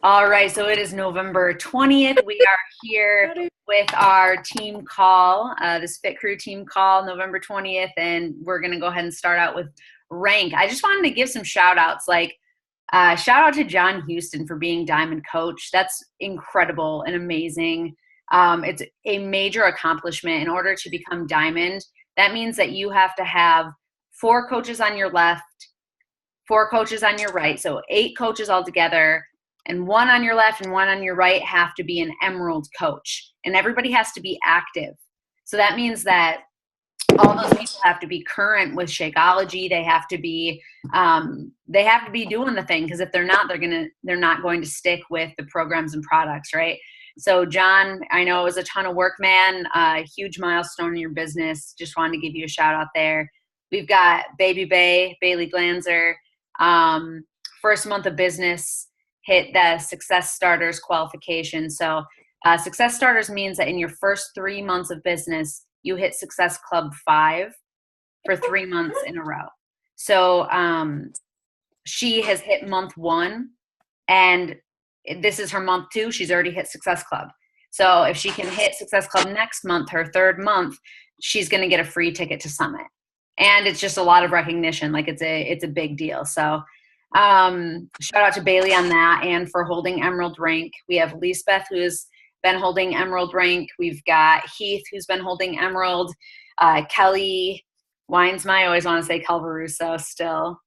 All right, so it is November 20th. We are here with our team call, this Fit Crew team call, November 20th, and we're going to go ahead and start out with rank. I just wanted to give some shout outs, shout out to John Houston for being Diamond Coach. That's incredible and amazing. It's a major accomplishment. In order to become Diamond, that means that you have to have 4 coaches on your left, 4 coaches on your right, so 8 coaches altogether, and 1 on your left and 1 on your right have to be an Emerald coach, and everybody has to be active. So that means that all those people have to be current with Shakeology. They have to be doing the thing, because if they're not, they're not going to stick with the programs and products, right? So John, I know it was a ton of work, man. Huge milestone in your business. Just wanted to give you a shout out there. We've got Bailey Glanzer. First month of business, hit the Success Starters qualification. So Success Starters means that in your first 3 months of business, you hit Success Club 5 for 3 months in a row. So she has hit month 1, and this is her month 2. She's already hit Success Club. So if she can hit Success Club next month, her 3rd month, she's going to get a free ticket to Summit. And it's just a lot of recognition. Like it's a big deal. So shout out to Bailey on that and for holding Emerald rank. We have Lisbeth, who's been holding Emerald rank. We've got Heath, who's been holding Emerald. Kelly Winesma, I always want to say Calvaruso still.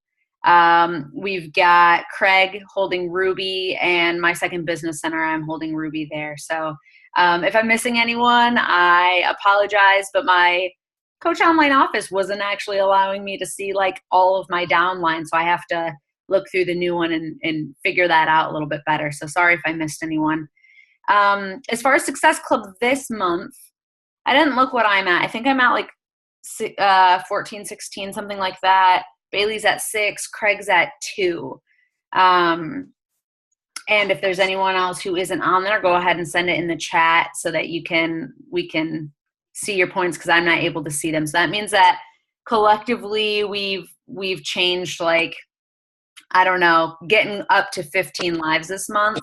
We've got Craig holding Ruby, and my second business center, I'm holding Ruby there. So if I'm missing anyone, I apologize, but my Coach Online office wasn't actually allowing me to see like all of my downline, so I have to look through the new one and figure that out a little bit better. So sorry if I missed anyone. As far as Success Club this month, I didn't look what I'm at. I think I'm at like 14, 16, something like that. Bailey's at 6, Craig's at 2. And if there's anyone else who isn't on there, go ahead and send it in the chat so that we can see your points, because I'm not able to see them. So that means that collectively we've changed, like, I don't know, getting up to 15 lives this month,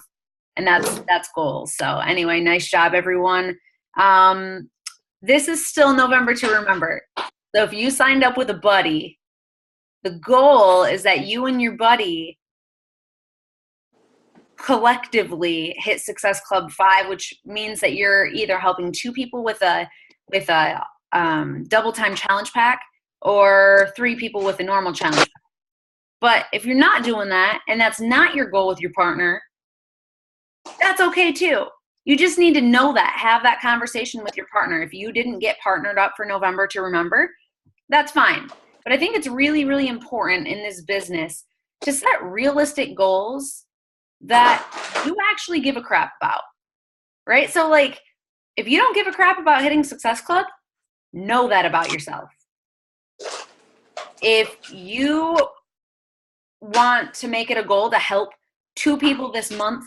and that's goals. So anyway, nice job, everyone. This is still November to remember. So if you signed up with a buddy, the goal is that you and your buddy collectively hit Success Club 5, which means that you're either helping 2 people with a double time challenge pack or 3 people with a normal challenge pack. But if you're not doing that, and that's not your goal with your partner, that's okay too. You just need to know that. Have that conversation with your partner. If you didn't get partnered up for November to remember, that's fine. But I think it's really, really important in this business to set realistic goals that you actually give a crap about, right? So like, if you don't give a crap about hitting Success Club, know that about yourself. If you want to make it a goal to help 2 people this month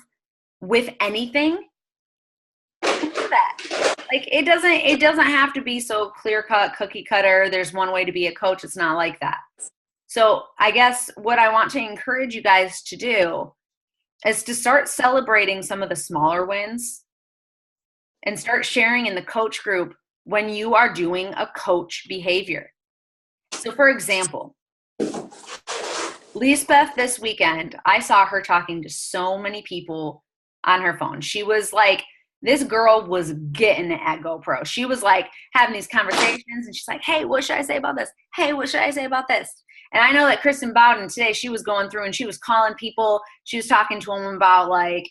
with anything, do that. Like it doesn't have to be so clear cut, cookie cutter. There's one way to be a coach. It's not like that. So I guess what I want to encourage you guys to do is to start celebrating some of the smaller wins and start sharing in the coach group when you are doing a coach behavior. So for example, Lisbeth this weekend, I saw her talking to so many people on her phone. She was like, this girl was getting it at GoPro. She was like having these conversations, and she's like, hey, what should I say about this? Hey, what should I say about this? And I know that Kristen Bowden today, she was going through and she was calling people. She was talking to them about like,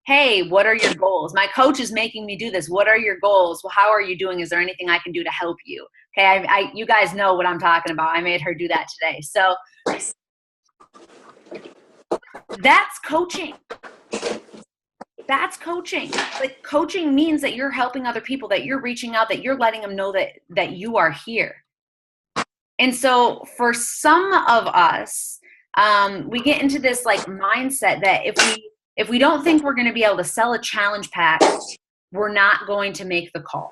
hey, what are your goals? My coach is making me do this. What are your goals? Well, how are you doing? Is there anything I can do to help you? Okay, you guys know what I'm talking about. I made her do that today. So that's coaching. That's coaching. Like coaching means that you're helping other people, that you're reaching out, that you're letting them know that you are here. And so for some of us, we get into this like mindset that if we don't think we're going to be able to sell a challenge pack, we're not going to make the call.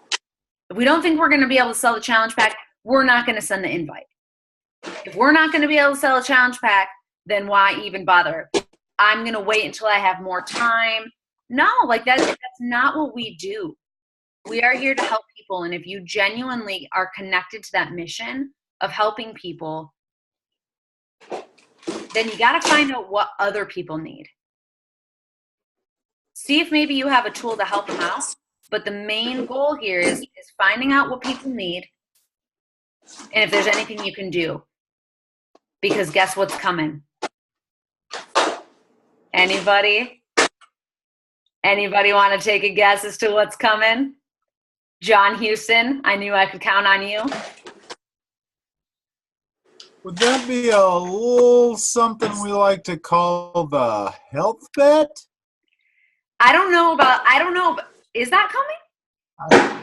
If we don't think we're going to be able to sell the challenge pack, we're not going to send the invite. If we're not going to be able to sell a challenge pack, then why even bother? I'm going to wait until I have more time. No, like that's not what we do. We are here to help people. And if you genuinely are connected to that mission of helping people, then you got to find out what other people need. See if maybe you have a tool to help them out. But the main goal here is finding out what people need and if there's anything you can do. Because guess what's coming? Anybody? Anybody want to take a guess as to what's coming? John Houston, I knew I could count on you. Would that be a little something we like to call the health bet? I don't know. Is that coming?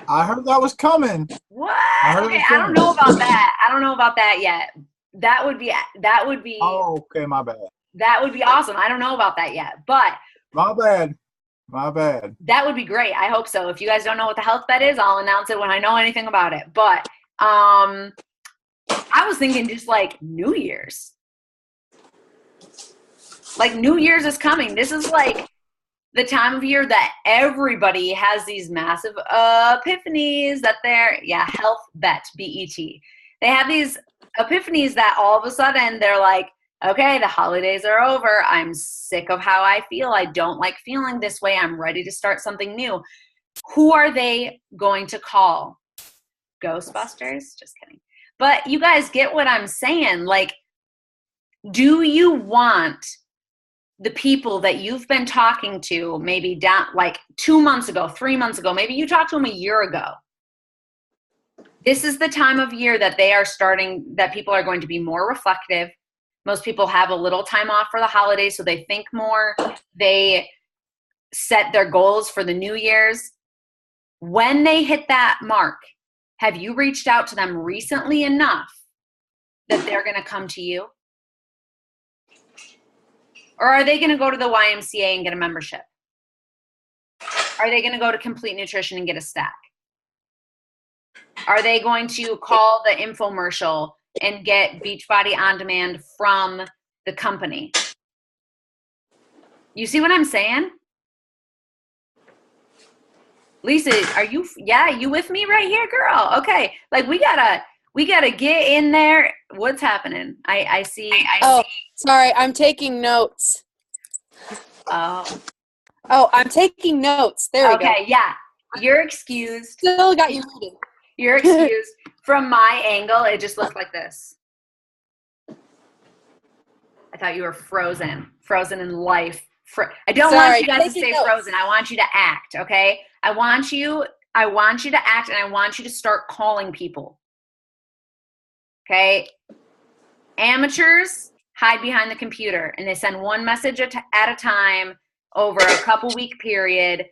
I heard that was coming. What? Okay, I don't know about that. I don't know about that yet. That would be. Oh, okay, my bad. That would be awesome. I don't know about that yet, but. My bad. My bad. That would be great. I hope so. If you guys don't know what the health bet is, I'll announce it when I know anything about it. But I was thinking just like New Year's. Like New Year's is coming. This is like the time of year that everybody has these massive epiphanies that health bet, B-E-T. They have these epiphanies that all of a sudden they're like, okay, the holidays are over. I'm sick of how I feel. I don't like feeling this way. I'm ready to start something new. Who are they going to call? Ghostbusters? Just kidding. But you guys get what I'm saying. Like, do you want the people that you've been talking to maybe down like 2 months ago, 3 months ago, maybe you talked to them a year ago. This is the time of year that that people are going to be more reflective. Most people have a little time off for the holidays, so they think more. They set their goals for the New Year's. When they hit that mark, have you reached out to them recently enough that they're going to come to you? Or are they going to go to the YMCA and get a membership? Are they going to go to Complete Nutrition and get a stack? Are they going to call the infomercial and get Beachbody On Demand from the company? You see what I'm saying? Lisa, you with me right here, girl? Okay. Like we gotta get in there. What's happening? I see. Sorry, I'm taking notes. Oh, I'm taking notes. There we go. Okay, yeah. You're excused. Still got you muted. You're excused. From my angle, it just looked like this. I thought you were frozen in life. I don't want you guys to stay frozen. I want you to act, okay? I want you to act, and I want you to start calling people. Okay? Amateurs hide behind the computer, and they send one message at a time over a couple week period.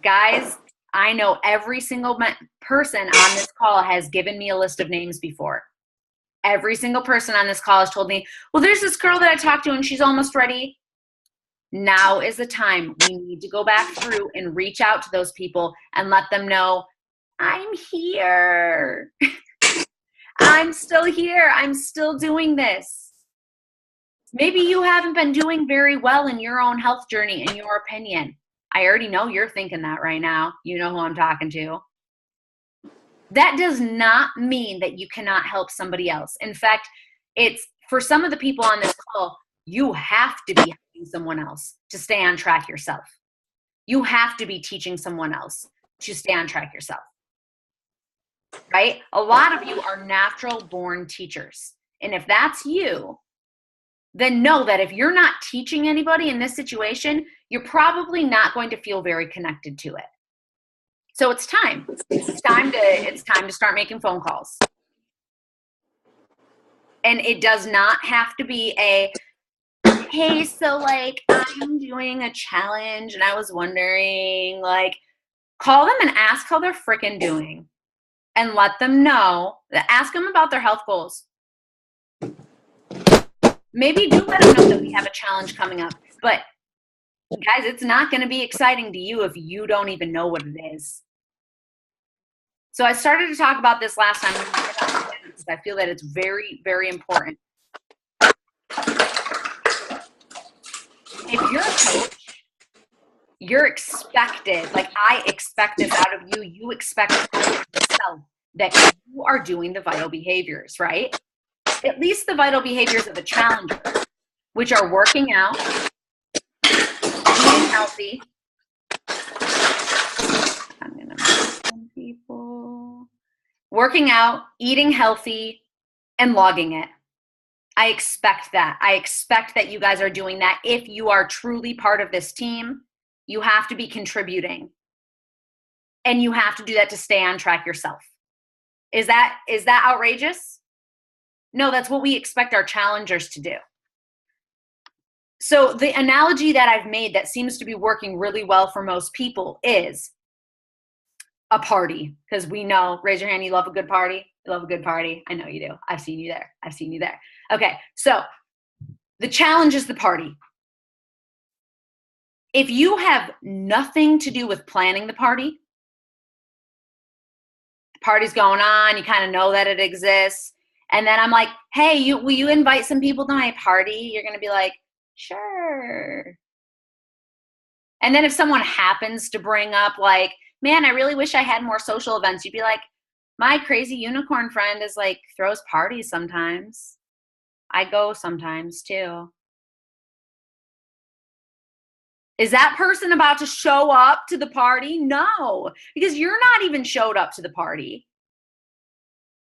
Guys, I know every single person on this call has given me a list of names before. Every single person on this call has told me, well, there's this girl that I talked to and she's almost ready. Now is the time. We need to go back through and reach out to those people and let them know, I'm here. I'm still here. I'm still doing this. Maybe you haven't been doing very well in your own health journey, in your opinion. I already know you're thinking that right now. You know who I'm talking to. That does not mean that you cannot help somebody else. In fact, it's for some of the people on this call, you have to be helping someone else to stay on track yourself. You have to be teaching someone else to stay on track yourself. Right? A lot of you are natural born teachers. And if that's you, then know that if you're not teaching anybody in this situation, you're probably not going to feel very connected to it. So it's time. It's time to start making phone calls. And it does not have to be hey, so like I'm doing a challenge and I was wondering, like, call them and ask how they're freaking doing and let them know. Ask them about their health goals. Maybe do let them know that we have a challenge coming up. But guys, it's not going to be exciting to you if you don't even know what it is. So I started to talk about this last time because I feel that it's very, very important. if you're a coach, you're expected, like I expect this out of you, you expect out of yourself that you are doing the vital behaviors, right? At least the vital behaviors of the challenger, which are working out, eating healthy. I'm gonna miss some people. Working out, eating healthy, and logging it. I expect that. I expect that you guys are doing that. If you are truly part of this team, you have to be contributing. And you have to do that to stay on track yourself. Is that outrageous? No, that's what we expect our challengers to do. So the analogy that I've made that seems to be working really well for most people is a party. Because we know, raise your hand, you love a good party. You love a good party. I know you do. I've seen you there. I've seen you there. Okay, so the challenge is the party. If you have nothing to do with planning the party's going on, you kind of know that it exists, and then I'm like, hey, will you invite some people to my party? You're going to be like, sure. And then if someone happens to bring up like, man, I really wish I had more social events, you'd be like, my crazy unicorn friend is like, throws parties sometimes. I go sometimes too. Is that person about to show up to the party? No, because you're not even showed up to the party.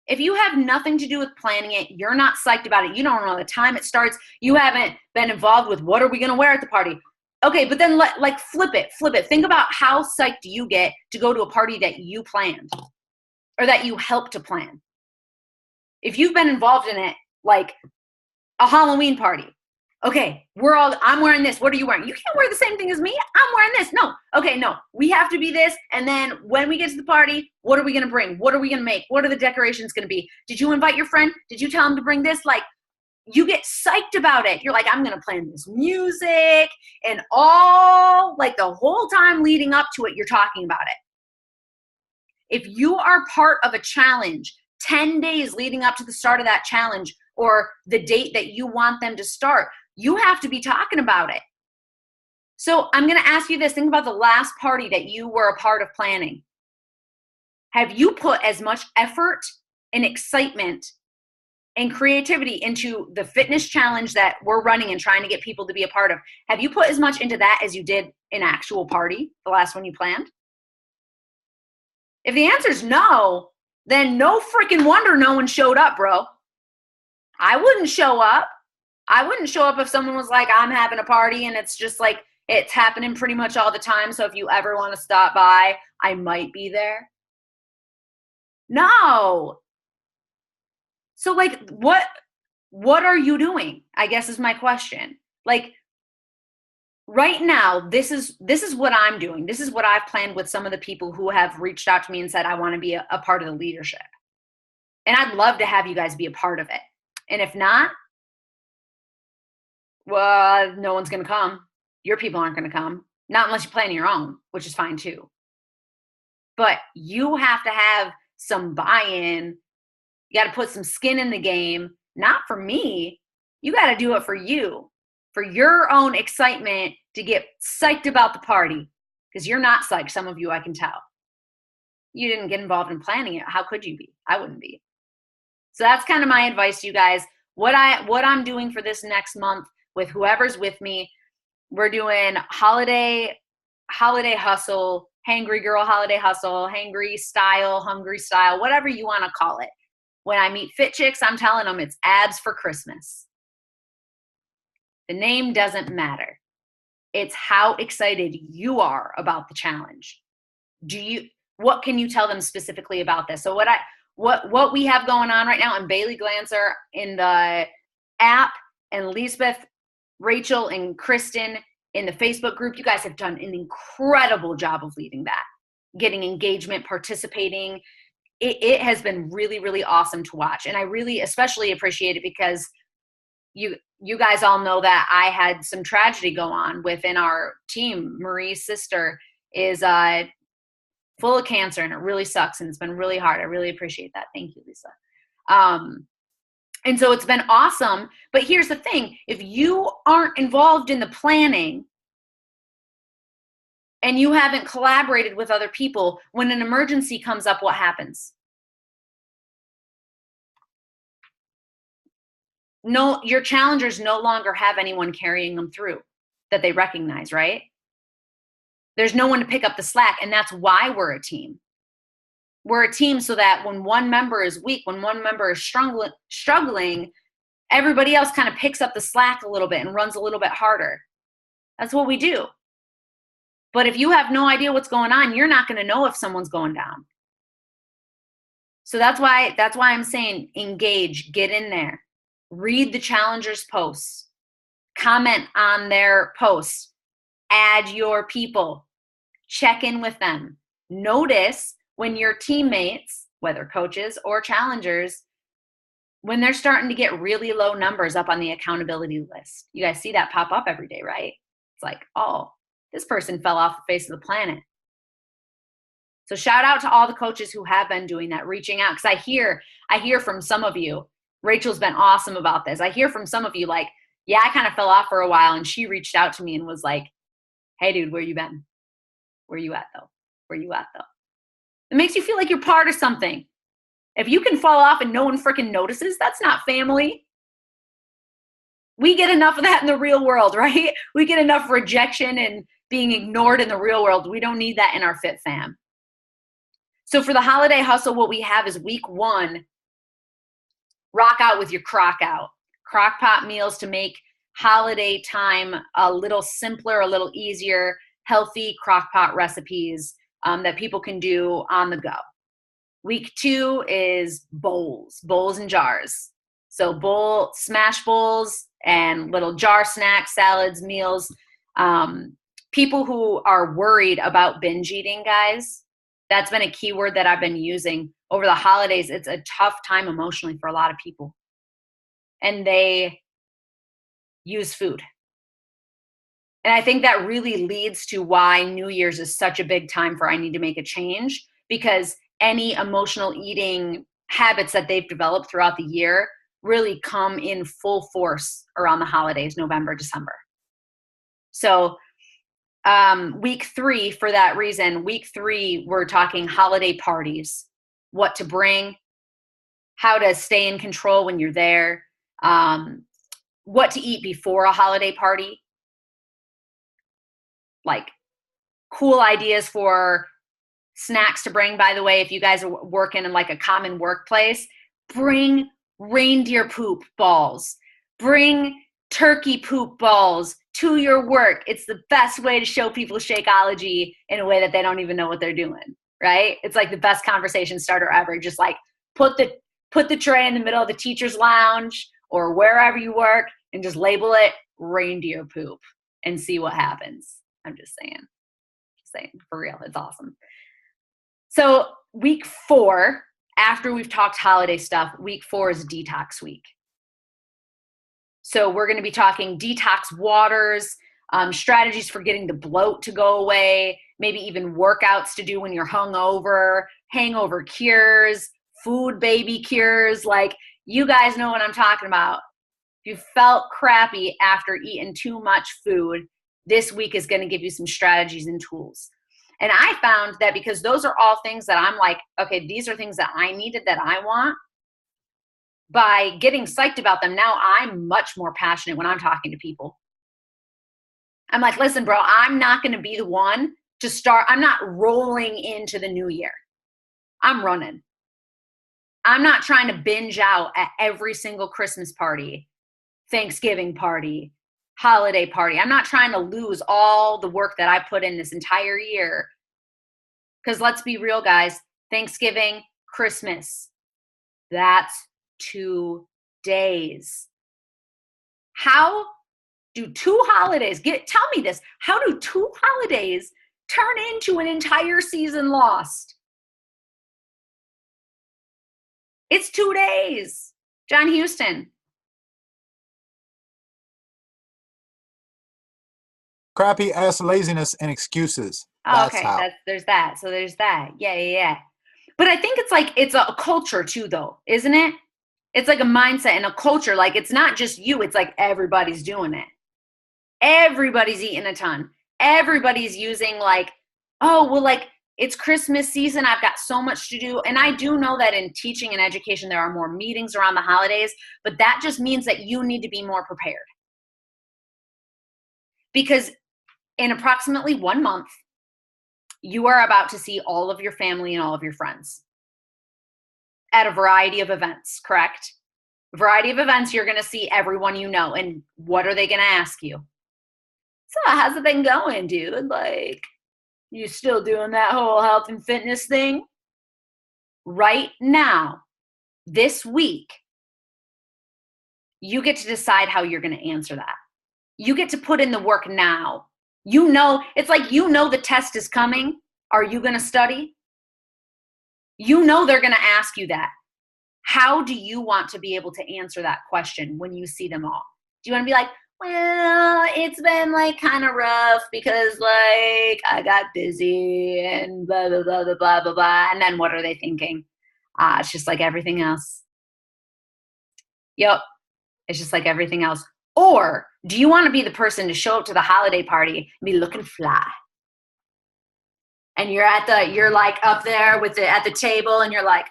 If you have nothing to do with planning it, you're not psyched about it, you don't know the time it starts, you haven't been involved with what are we going to wear at the party. Okay, but then like flip it. Think about how psyched you get to go to a party that you planned or that you helped to plan. If you've been involved in it, like a Halloween party. Okay, I'm wearing this. What are you wearing? You can't wear the same thing as me. I'm wearing this. No. Okay, no. We have to be this. And then when we get to the party, what are we going to bring? What are we going to make? What are the decorations going to be? Did you invite your friend? Did you tell him to bring this? Like, you get psyched about it. You're like, I'm going to plan this music and all, like the whole time leading up to it, you're talking about it. If you are part of a challenge, 10 days leading up to the start of that challenge or the date that you want them to start, you have to be talking about it. So I'm going to ask you this. Think about the last party that you were a part of planning. Have you put as much effort and excitement and creativity into the fitness challenge that we're running and trying to get people to be a part of? Have you put as much into that as you did an actual party, the last one you planned? If the answer is no, then no freaking wonder no one showed up, bro. I wouldn't show up. I wouldn't show up if someone was like, I'm having a party and it's just like, it's happening pretty much all the time. So if you ever want to stop by, I might be there. No. So like, what are you doing? I guess is my question. Like right now, this is what I'm doing. This is what I've planned with some of the people who have reached out to me and said, I want to be a part of the leadership. And I'd love to have you guys be a part of it. And if not, well, no one's going to come. Your people aren't going to come. Not unless you plan your own, which is fine too. But you have to have some buy-in. You got to put some skin in the game. Not for me. You got to do it for you. For your own excitement to get psyched about the party. Because you're not psyched, some of you, I can tell. You didn't get involved in planning it. How could you be? I wouldn't be. So that's kind of my advice to you guys. What I'm doing for this next month with whoever's with me, we're doing holiday hustle, hangry girl holiday hustle, hangry style, hungry style, whatever you want to call it. When I meet fit chicks, I'm telling them it's abs for Christmas. The name doesn't matter. It's how excited you are about the challenge. What can you tell them specifically about this? So what we have going on right now, and Bailey Glancer in the app, and Lisbeth, Rachel, and Kristen in the Facebook group, you guys have done an incredible job of leading that, getting engagement, participating. It has been really, really awesome to watch. And I really especially appreciate it because you guys all know that I had some tragedy go on within our team. Marie's sister is full of cancer, and it really sucks, and it's been really hard. I really appreciate that. Thank you, Lisa. And so it's been awesome. But here's the thing. If you aren't involved in the planning and you haven't collaborated with other people, when an emergency comes up, what happens? No, your challengers no longer have anyone carrying them through that they recognize, right? There's no one to pick up the slack, and that's why we're a team. We're a team so that when one member is weak, when one member is struggling, everybody else kind of picks up the slack a little bit and runs a little bit harder. That's what we do. But if you have no idea what's going on, you're not going to know if someone's going down. So that's why I'm saying engage, get in there, read the challengers' posts, comment on their posts, add your people, check in with them. Notice when your teammates, whether coaches or challengers, when they're starting to get really low numbers up on the accountability list. You guys see that pop up every day, right? It's like, oh, this person fell off the face of the planet. So shout out to all the coaches who have been doing that, reaching out. Because I hear from some of you, Rachel's been awesome about this. I hear from some of you like, yeah, I kind of fell off for a while. And she reached out to me and was like, hey, dude, where you been? Where you at, though? Where you at, though? It makes you feel like you're part of something. If you can fall off and no one freaking notices, that's not family. We get enough of that in the real world, right? We get enough rejection and being ignored in the real world. We don't need that in our fit fam. So for the holiday hustle, what we have is week 1, rock out with your crock out. Crock pot meals to make holiday time a little simpler, a little easier, healthy crock pot recipes that people can do on the go. Week 2 is bowls and jars. So smash bowls and little jar snacks, salads, meals. People who are worried about binge eating, guys, that's been a keyword that I've been using over the holidays. It's a tough time emotionally for a lot of people. And they use food. And I think that really leads to why New Year's is such a big time for I need to make a change, because any emotional eating habits that they've developed throughout the year really come in full force around the holidays, November, December. So week 3, for that reason, week 3, we're talking holiday parties, what to bring, how to stay in control when you're there, what to eat before a holiday party, like cool ideas for snacks to bring. By the way, if you guys are working in like a common workplace, bring reindeer poop balls, bring turkey poop balls to your work. It's the best way to show people Shakeology in a way that they don't even know what they're doing, right? It's like the best conversation starter ever. Just like put the tray in the middle of the teacher's lounge or wherever you work and just label it reindeer poop and see what happens. I'm just saying for real. It's awesome. So week 4, after we've talked holiday stuff, week 4 is detox week. So we're going to be talking detox waters, strategies for getting the bloat to go away, maybe even workouts to do when you're hungover, hangover cures, food baby cures. Like, you guys know what I'm talking about. If you felt crappy after eating too much food, this week is going to give you some strategies and tools. And I found that because those are all things that I'm like, okay, these are things that I needed, that I want. By getting psyched about them, now I'm much more passionate when I'm talking to people. I'm like, listen, bro, I'm not going to be the one to start. I'm not rolling into the new year. I'm running. I'm not trying to binge out at every single Christmas party, Thanksgiving party, holiday party. I'm not trying to lose all the work that I put in this entire year. Because let's be real, guys, Thanksgiving, Christmas, that's 2 days. How do 2 holidays tell me this? How do 2 holidays turn into an entire season lost? It's 2 days. John Houston. Crappy ass laziness and excuses. Oh, okay, there's that. So there's that. Yeah. But I think it's like, it's a culture too, though, isn't it? It's like a mindset and a culture. Like, it's not just you. It's like everybody's doing it. Everybody's eating a ton. Everybody's using like, oh, well, like it's Christmas season. I've got so much to do. And I do know that in teaching and education, there are more meetings around the holidays, but that just means that you need to be more prepared. Because in approximately 1 month, you are about to see all of your family and all of your friends at a variety of events, correct? A variety of events, you're going to see everyone you know. And what are they going to ask you? So how's it been going, dude? Like, you still doing that whole health and fitness thing? Right now, this week, you get to decide how you're going to answer that. You get to put in the work now. You know, it's like, you know, the test is coming. Are you going to study? You know, they're going to ask you that. How do you want to be able to answer that question when you see them all? Do you want to be like, well, it's been like kind of rough because like I got busy and blah, blah, blah, blah, blah, blah, blah. And then what are they thinking? It's just like everything else. Yep. It's just like everything else. Or do you want to be the person to show up to the holiday party and be looking fly? And you're like up there at the table and you're like,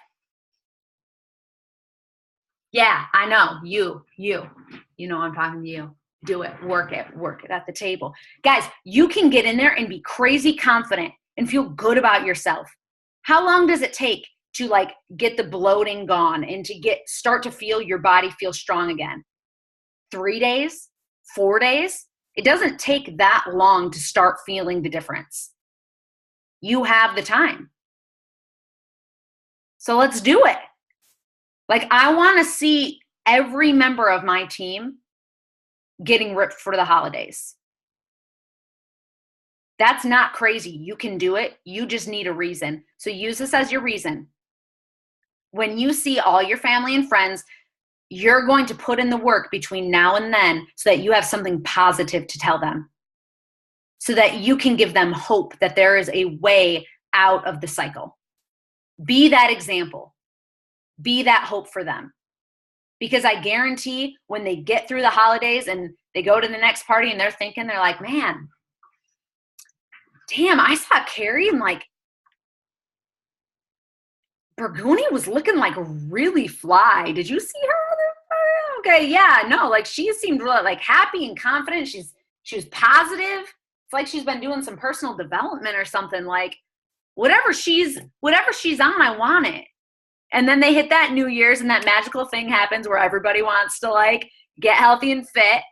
yeah, I know, you know, I'm talking to you. Do it, work it at the table. Guys, you can get in there and be crazy confident and feel good about yourself. How long does it take to like get the bloating gone and to start to feel your body feel strong again? 3 days, 4 days? It doesn't take that long to start feeling the difference. You have the time. So let's do it. Like, I want to see every member of my team getting ripped for the holidays. That's not crazy. You can do it. You just need a reason. So use this as your reason. When you see all your family and friends, you're going to put in the work between now and then so that you have something positive to tell them. So that you can give them hope that there is a way out of the cycle. Be that example. Be that hope for them. Because I guarantee when they get through the holidays and they go to the next party and they're like, man, damn, I saw Kerri and like Burguni was looking like really fly. Did you see her? Okay, yeah, no, like she seemed really like happy and confident. She was positive. It's like she's been doing some personal development or something. Like whatever she's on, I want it. And then they hit that New Year's and that magical thing happens where everybody wants to like get healthy and fit.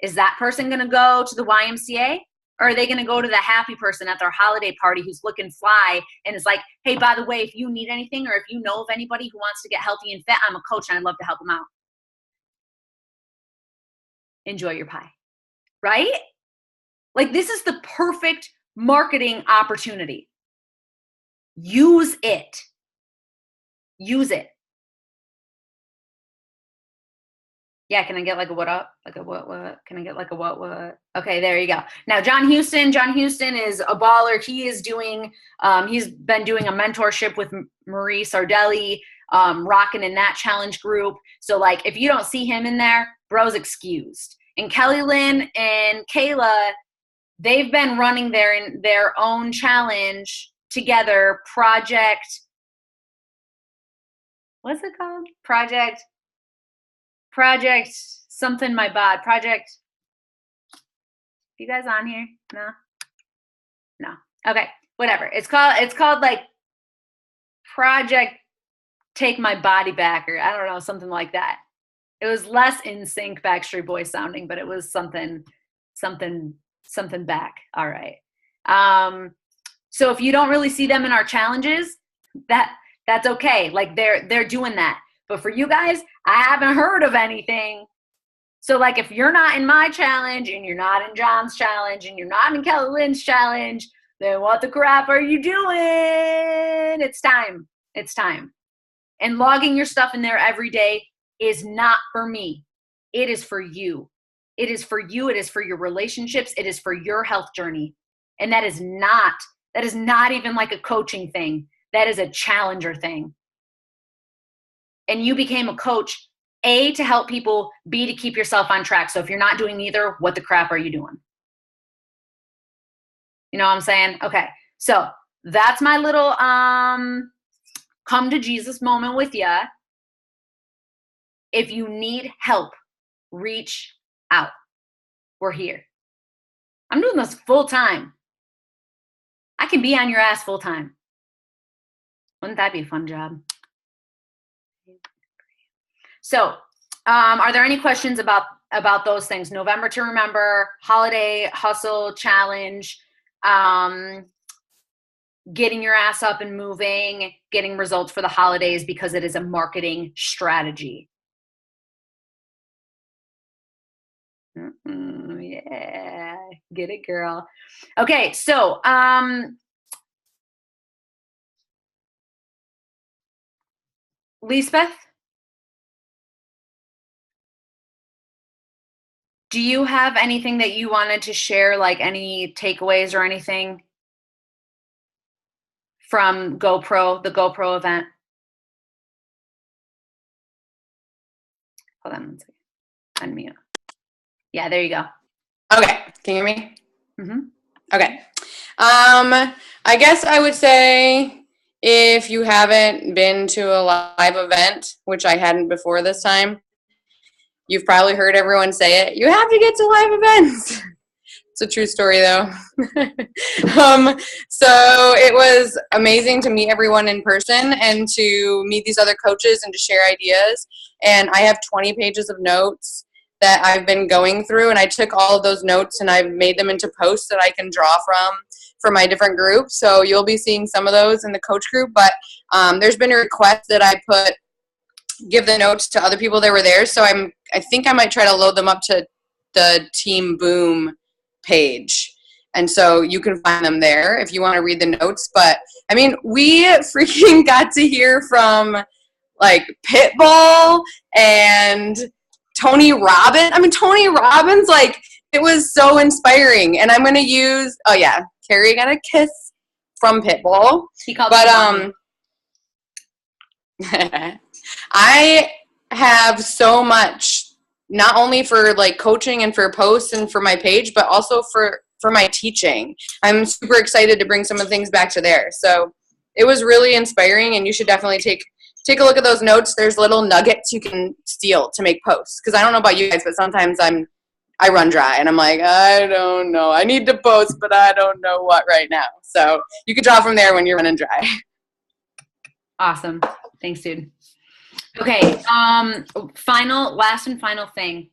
Is that person going to go to the YMCA? Or are they going to go to the happy person at their holiday party who's looking fly and is like, hey, by the way, if you need anything or if you know of anybody who wants to get healthy and fit, I'm a coach and I'd love to help them out. Enjoy your pie, right? Like this is the perfect marketing opportunity. Use it. Use it. Yeah, can I get like a what up? Like a what? Can I get like a what? Okay, there you go. Now, John Houston is a baller. He is doing, he's been doing a mentorship with Marie Sardelli, rocking in that challenge group. So like, if you don't see him in there, bro's excused. And Kelly Lynn and Kayla, they've been running their own challenge together, what's it called? Project something my bod. Project. You guys on here? No. Okay. Whatever. It's called like Project Take My Body Back, or I don't know, something like that. It was less in sync Backstreet Boys sounding, but it was something back. All right. So if you don't really see them in our challenges, that's okay. Like they're doing that. But for you guys, I haven't heard of anything. So like if you're not in my challenge and you're not in John's challenge and you're not in Kelly Lynn's challenge, then what the crap are you doing? It's time. It's time. And logging your stuff in there every day is not for me. It is for you. It is for you. It is for your relationships. It is for your health journey. And that is not even like a coaching thing. That is a challenger thing. And you became a coach A, to help people, B, to keep yourself on track. So if you're not doing either, what the crap are you doing? You know what I'm saying? Okay. So that's my little come to Jesus moment with ya. If you need help, reach out. We're here. I'm doing this full time. I can be on your ass full time. Wouldn't that be a fun job? So, are there any questions about those things? November to remember, holiday hustle challenge, getting your ass up and moving, getting results for the holidays because it is a marketing strategy. Yeah, get it, girl. Okay, so Lisbeth, do you have anything that you wanted to share, like any takeaways or anything from GoPro, the GoPro event? Hold on one second. Unmute. Yeah, there you go. Okay, can you hear me? Mm-hmm. Okay. I guess I would say if you haven't been to a live event, which I hadn't before this time, you've probably heard everyone say it. You have to get to live events. It's a true story, though. So it was amazing to meet everyone in person and to meet these other coaches and to share ideas. And I have 20 pages of notes that I've been going through, and I took all of those notes and I've made them into posts that I can draw from for my different groups. So you'll be seeing some of those in the coach group, but there's been a request that I give the notes to other people that were there. So I think I might try to load them up to the Team Boom page. And so you can find them there if you want to read the notes. But I mean, we freaking got to hear from like Pitbull and Tony Robbins. I mean, Tony Robbins, like, it was so inspiring. And I'm going to use, oh yeah, Kerri got a kiss from Pitbull. But I have so much, not only for like coaching and for posts and for my page, but also for my teaching. I'm super excited to bring some of the things back to there. So it was really inspiring, and you should definitely take a look at those notes. There's little nuggets you can steal to make posts. Because I don't know about you guys, but sometimes I run dry and I'm like, I don't know. I need to post, but I don't know what right now. So you can draw from there when you're running dry. Awesome. Thanks, dude. Okay. Last and final thing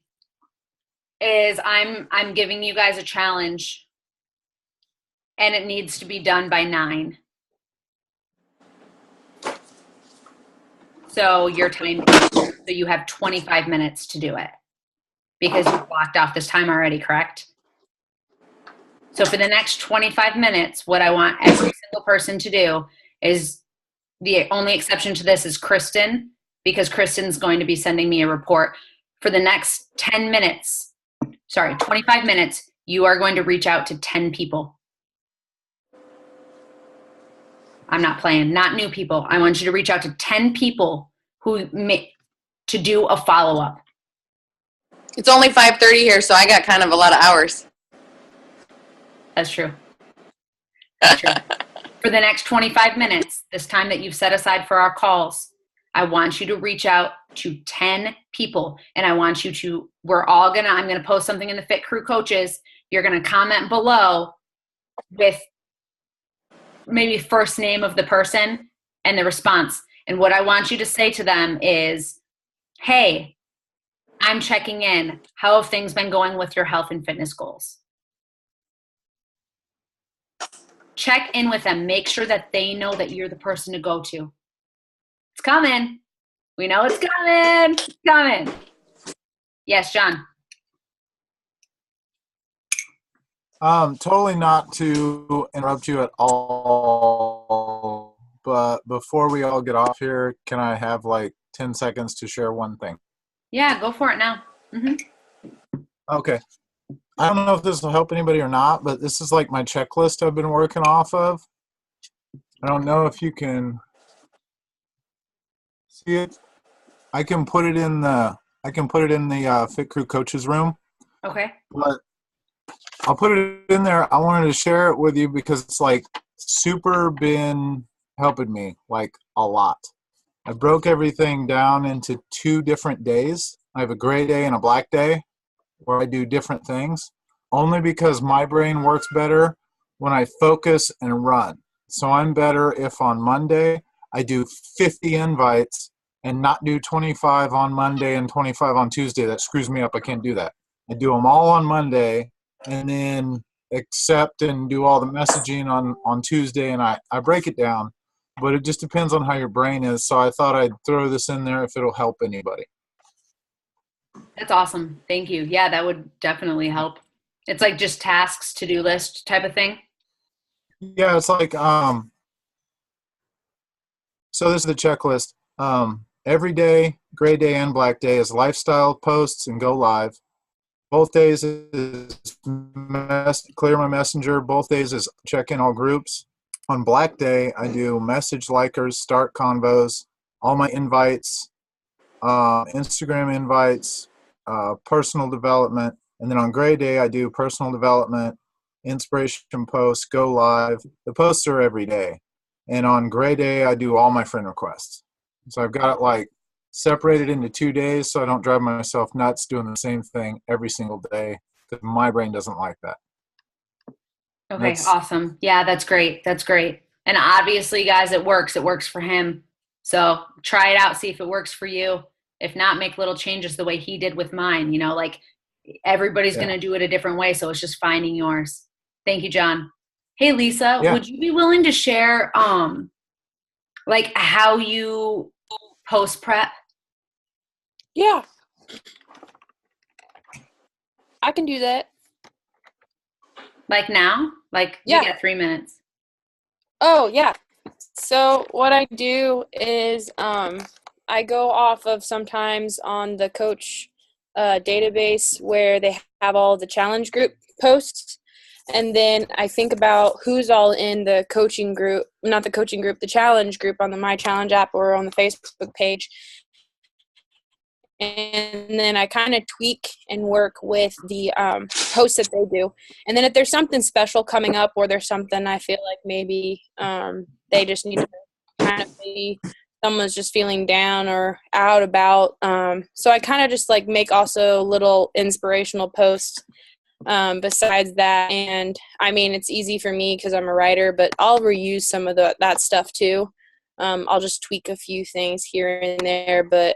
is I'm giving you guys a challenge, and it needs to be done by 9. So your time, so you have 25 minutes to do it because you blocked off this time already, correct? So for the next 25 minutes, what I want every single person to do is, the only exception to this is Kristen, because Kristen's going to be sending me a report. For the next 25 minutes, you are going to reach out to 10 people. I'm not playing, not new people. I want you to reach out to 10 people to do a follow-up. It's only 5:30 here, so I got kind of a lot of hours. That's true. That's true. For the next 25 minutes, this time that you've set aside for our calls, I want you to reach out to 10 people, and I want you to, I'm going to post something in the Fit Crew Coaches. You're going to comment below with maybe first name of the person and the response. And what I want you to say to them is, hey, I'm checking in. How have things been going with your health and fitness goals? Check in with them. Make sure that they know that you're the person to go to. It's coming. We know it's coming. It's coming. Yes, John. Totally not to interrupt you at all, but before we all get off here, can I have like 10 seconds to share one thing? Yeah, go for it now. Mm-hmm. Okay. I don't know if this will help anybody or not, but this is like my checklist I've been working off of. I don't know if you can see it. I can put it in the Fit Crew coaches room. Okay. But I'll put it in there. I wanted to share it with you because it's like super been helping me like a lot. I broke everything down into 2 different days. I have a gray day and a black day where I do different things, only because my brain works better when I focus and run. So I'm better if on Monday I do 50 invites and not do 25 on Monday and 25 on Tuesday. That screws me up. I can't do that. I do them all on Monday and then accept and do all the messaging on Tuesday, and I break it down. But it just depends on how your brain is. So I thought I'd throw this in there if it'll help anybody. That's awesome. Thank you. Yeah, that would definitely help. It's like just tasks, to-do list type of thing. Yeah, it's like so this is the checklist. Every day, gray day and black day, is lifestyle posts and go live. Both days is clear my messenger. Both days is check in all groups. On black day, I do message likers, start convos, all my invites, Instagram invites, personal development. And then on gray day, I do personal development, inspiration posts, go live. The posts are every day. And on gray day, I do all my friend requests. So I've got it like separated into 2 days so I don't drive myself nuts doing the same thing every single day because my brain doesn't like that. Okay, awesome. Yeah, that's great. That's great. And obviously, guys, it works. It works for him. So try it out, see if it works for you. If not, make little changes the way he did with mine. You know, like everybody's going to do it a different way. So it's just finding yours. Thank you, John. Hey, Lisa, would you be willing to share like how you post prep? Yeah. I can do that. Like now? Like you get 3 minutes. Oh, yeah. So what I do is I go off of sometimes on the coach database where they have all the challenge group posts. And then I think about who's all in the coaching group, not the coaching group, the challenge group on the My Challenge app or on the Facebook page. And then I kind of tweak and work with the posts that they do. And then if there's something special coming up or there's something I feel like maybe they just need to kind of maybe someone's just feeling down or out about. So I kind of just like make also little inspirational posts besides that. And I mean, it's easy for me because I'm a writer, but I'll reuse some of that stuff too. I'll just tweak a few things here and there, but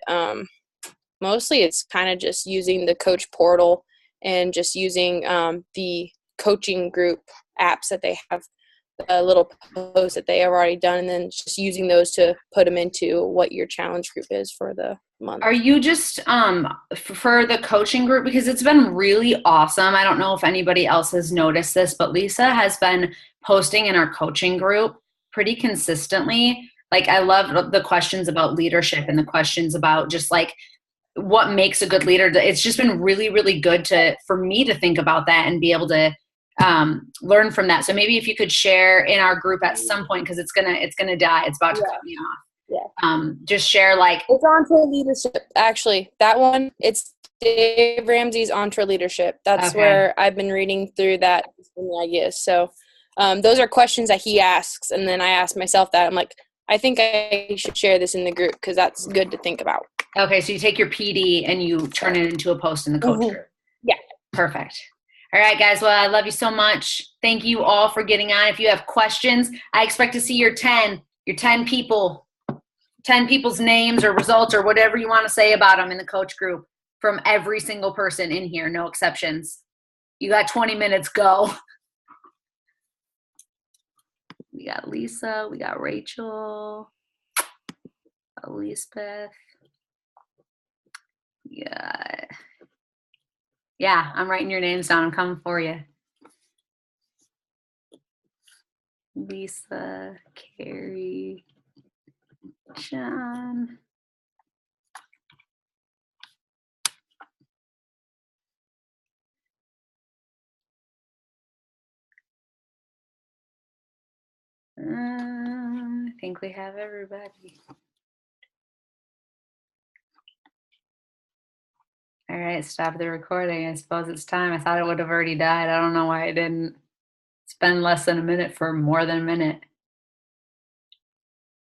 mostly it's kind of just using the coach portal and just using the coaching group apps that they have, little posts that they have already done, and then just using those to put them into what your challenge group is for the month. Are you just for the coaching group? Because it's been really awesome. I don't know if anybody else has noticed this, but Lisa has been posting in our coaching group pretty consistently. Like I love the questions about leadership and the questions about just like what makes a good leader. It's just been really, really good for me to think about that and be able to learn from that. So maybe if you could share in our group at some point, because it's gonna die. It's about to cut me off. Yeah. Just share like it's Entre Leadership. Actually, that one, it's Dave Ramsey's Entre Leadership. That's where I've been reading through that and the ideas. So those are questions that he asks, and then I ask myself that. I'm like, I think I should share this in the group because that's good to think about. Okay, so you take your PD and you turn it into a post in the coach group. Yeah. Perfect. All right, guys. Well, I love you so much. Thank you all for getting on. If you have questions, I expect to see your 10 people, 10 people's names or results or whatever you want to say about them in the coach group from every single person in here, no exceptions. You got 20 minutes, go. We got Lisa, we got Rachel, Elizabeth. Yeah, I'm writing your names down. I'm coming for you. Lisa, Kerri, John. I think we have everybody. All right, stop the recording. I suppose it's time. I thought it would have already died. I don't know why it didn't. It's been less than a minute for more than a minute.